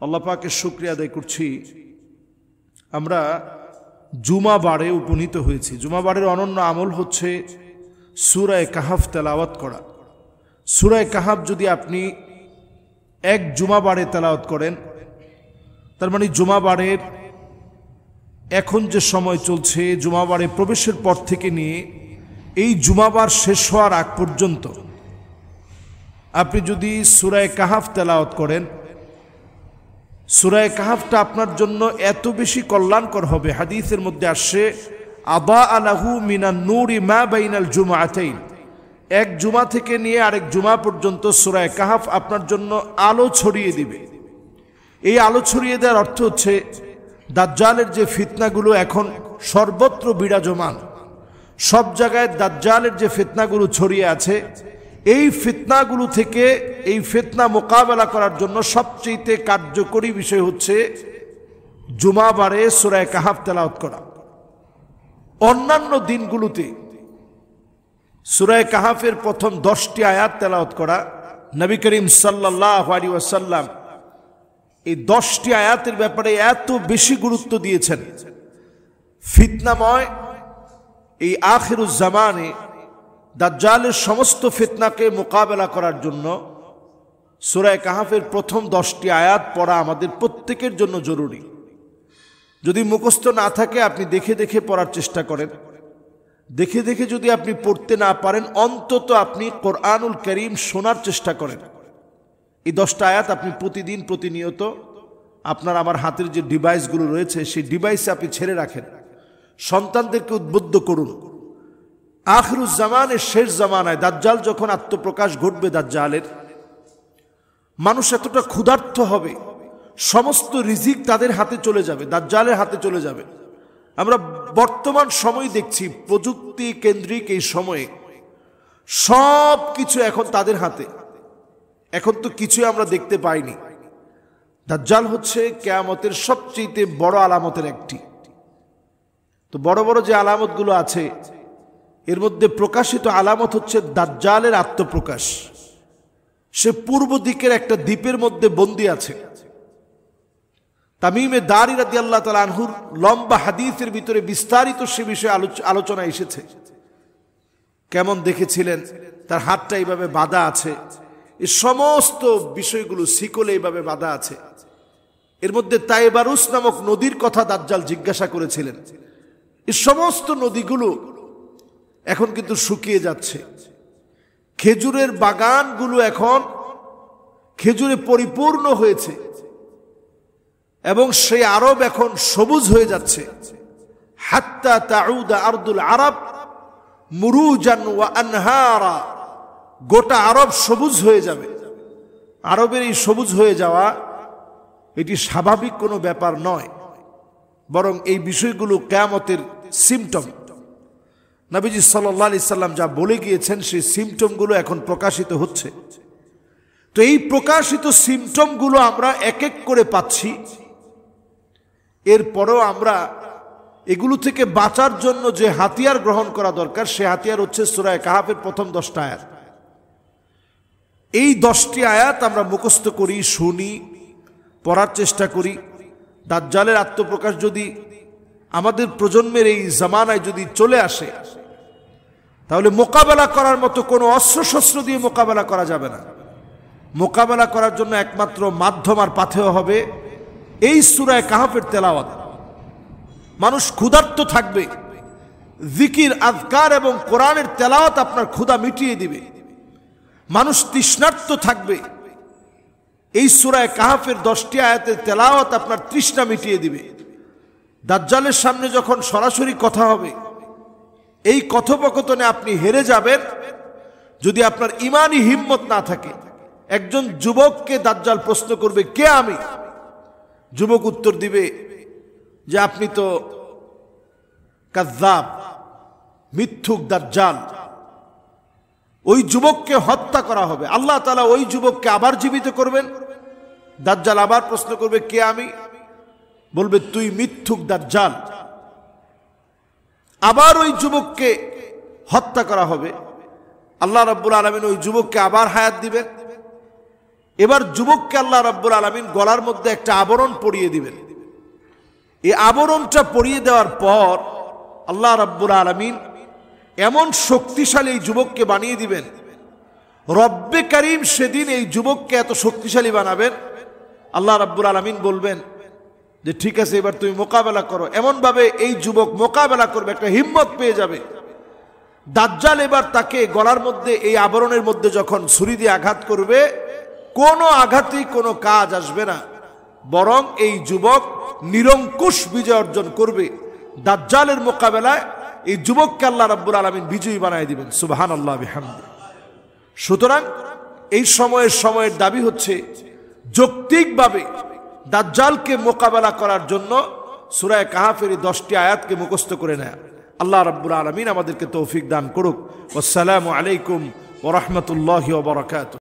আল্লাহ পাকের শুকরিয়া আদায় করছি, আমরা জুমাবারে উপনীত হয়েছি। জুমাবারের অনন্য আমল হচ্ছে সূরা কাহাফ তেলাওয়াত করা। সূরা কাহাফ যদি আপনি এক জুমাবারে তেলাওয়াত করেন, তার মানে জুমাবারের এখন যে সময় চলছে, জুমাবারে প্রবেশের পর থেকে নিয়ে এই জুমাবার শেষ হওয়ার আগ পর্যন্ত আপনি যদি সূরা কাহাফ তেলাওয়াত করেন, সূরা কাহাফটা আপনার জন্য এত বেশি কল্যাণকর হবে। হাদিসের মধ্যে আসছে, আবা আলাহু মিনান নূরি মা বাইনাল জুমআতাইন, এক জুমা থেকে নিয়ে আরেক জুমা পর্যন্ত সূরা কাহাফ আপনার জন্য আলো ছড়িয়ে দিবে। এই আলো ছড়িয়ে দেওয়ার অর্থ হচ্ছে দাজ্জালের যে ফিতনাগুলো এখন সর্বত্র বিরাজমান, সব জায়গায় দাজ্জালের যে ফিতনাগুলো ছড়িয়ে আছে, এই ফিতনাগুলো থেকে এই ফিতনা মোকাবেলা করার জন্য সবচেয়ে কার্যকরী বিষয় হচ্ছে জুমাবারে সূরা কাহাফ তেলাওয়াত করা। অন্যান্য দিনগুলোতে সূরা কাহাফের প্রথম 10টি আয়াত তেলাওয়াত করা, নবী করিম সাল্লাল্লাহু আলাইহি ওয়াসাল্লাম এই 10টি আয়াতের ব্যাপারে এত বেশি গুরুত্ব দিয়েছেন। ফিতনাময় এই আখিরুজ জামানে দাজ্জালের সমস্ত ফিতনাকে মোকাবেলা করার জন্য সূরা কাহাফের প্রথম 10টি আয়াত পড়া আমাদের প্রত্যেকের জন্য জরুরি। যদি মুখস্থ না থাকে আপনি দেখে দেখে পড়ার চেষ্টা করেন। দেখে দেখে যদি আপনি পড়তে না পারেন, অন্তত আপনি কোরআনুল কারীম শোনার চেষ্টা করেন। এই 10টা আয়াত আপনি প্রতিদিন প্রতিনিয়ত আপনার আমার হাতের যে ডিভাইসগুলো রয়েছে সেই ডিভাইসে আপনি ছেড়ে রাখেন। সন্তানদেরকে উদ্বুদ্ধ করুন। আখিরুজ জামানের শেষ জামানায় দাজ্জাল যখন আত্মপ্রকাশ ঘটবে, দাজ্জালের মানুষ এতটা ক্ষুধার্ত হবে, সমস্ত রিজিক তাদের হাতে চলে যাবে, দাজ্জালের হাতে চলে যাবে। আমরা বর্তমান সময় দেখছি, প্রযুক্তি কেন্দ্রিক এই সময়ে সব কিছু এখন তাদের হাতে। এখন তো কিছুই আমরা দেখতে পাইনি। দাজ্জাল হচ্ছে কিয়ামতের সবচেয়ে বড় আলামতের একটি। তো বড় বড় যে আলামতগুলো আছে, এর মধ্যে প্রকাশিত আলামত হচ্ছে দাজ্জালের আত্মপ্রকাশ। সে পূর্ব দিকের একটা দ্বীপের মধ্যে বন্দী আছে। তামিমে দারি রাদিয়াল্লাহু তাআলা আনহুর লম্বা হাদিসের ভিতরে বিস্তারিত সে বিষয়ে আলোচনা এসেছে। কেমন দেখেছিলেন, তার হাতটা এইভাবে বাঁধা আছে, এই সমস্ত বিষয়গুলো শিকলে এইভাবে বাঁধা আছে। এর মধ্যে তাইবারুস নামক নদীর কথা দাজ্জাল জিজ্ঞাসা করেছিলেন। এই সমস্ত নদীগুলো এখন কিন্তু শুকিয়ে যাচ্ছে। খেজুরের বাগানগুলো এখন খেজুরে পরিপূর্ণ হয়েছে এবং সেই আরব এখন সবুজ হয়ে যাচ্ছে। হাত্তা তাউদা আরদুল আরব মুরুজান ওয়া আনহারা, গোটা আরব সবুজ হয়ে যাবে। আরবের এই সবুজ হয়ে যাওয়া এটি স্বাভাবিক কোনো ব্যাপার নয়, বরং এই বিষয়গুলো কিয়ামতের সিমটম। নবীজি সাল্লাল্লাহু আলাইহি সাল্লাম যা বলে গিয়েছেন সেই সিমটমগুলো এখন প্রকাশিত হচ্ছে। তো এই প্রকাশিত সিমটমগুলো আমরা এক এক করে পাচ্ছি। এরপরেও আমরা এগুলো থেকে বাঁচার জন্য যে হাতিয়ার গ্রহণ করা দরকার, সে হাতিয়ার হচ্ছে সূরা কাহাফের প্রথম 10টা আয়াত। এই 10টি আয়াত আমরা মুখস্থ করি, শুনি, পড়ার চেষ্টা করি। দাজ্জালের আত্মপ্রকাশ যদি আমাদের প্রজন্মের এই জামানায় যদি চলে আসে, তাহলে মোকাবেলা করার মতো কোনো অস্ত্রশস্ত্র দিয়ে মোকাবেলা করা যাবে না। মোকাবেলা করার জন্য একমাত্র মাধ্যম আর পাথেয় হবে এই সূরা কাহাফের তেলাওয়াত। মানুষ ক্ষুধার্ত থাকবে, জিকির, আযকার এবং কোরআনের তেলাওয়াত আপনার ক্ষুধা মিটিয়ে দিবে। মানুষ তৃষ্ণার্ত থাকবে, এই সূরা কাহাফের 10টি আয়াতের তেলাওয়াত আপনার তৃষ্ণা মিটিয়ে দিবে। দাজ্জালের সামনে যখন সরাসরি কথা হবে, এই কথোপকথনে আপনি হেরে যাবেন যদি আপনার ঈমানি হিম্মত না থাকে। একজন যুবককে দাজ্জাল প্রশ্ন করবে, কে আমি? যুবক উত্তর দিবে যে আপনি তো কাযযাব, মিথ্যুক, দাজ্জাল। ওই যুবককে হত্যা করা হবে। আল্লাহ তাআলা ওই যুবককে আবার জীবিত করবেন। দাজ্জাল আবার প্রশ্ন করবে, কে আমি? বলবে, তুই মিথ্যুক, দাজ্জাল। আবার ওই যুবককে হত্যা করা হবে। আল্লাহ রাব্বুল আলামিন ওই যুবককে আবার হায়াত দিবেন। এবার যুবককে আল্লাহ রাব্বুল আলামিন গলার মধ্যে একটা আবরণ পরিয়ে দিবেন। এই আবরণটা পরিয়ে দেওয়ার পর আল্লাহ রাব্বুল আলামিন এমন শক্তিশালী এই যুবককে বানিয়ে দিবেন, রব্বে কারীম সেদিন এই যুবককে এত শক্তিশালী বানাবেন, আল্লাহ রাব্বুল আলামিন বলবেন যে ঠিক আছে এবার তুমি মোকাবেলা করো। এমনভাবে এই যুবক মোকাবেলা করবে, একটা হিম্মত পেয়ে যাবে। দাজ্জাল এবার তাকে গলার মধ্যে এই আবরণের মধ্যে যখন ছুরি দিয়ে আঘাত করবে, কোনো আঘাতেই কোনো কাজ আসবে না, বরং এই যুবক নিরঙ্কুশ বিজয় অর্জন করবে। দাজ্জালের মোকাবেলায় এই যুবককে আল্লাহ রাব্বুল আলামিন বিজয়ী বানায় দিবেন। সুবহানাল্লাহ বিহামদি। সুতরাং এই সময়ের দাবি হচ্ছে যৌক্তিকভাবে দাজ্জালকে মোকাবেলা করার জন্য সূরা কাহাফের 10টি আয়াতকে মুখস্থ করে নেয়। আল্লাহ রাব্বুল আলামিন আমাদেরকে তৌফিক দান করুক। আসসালামু আলাইকুম ওয়া রাহমাতুল্লাহি ওয়া বারাকাতুহু।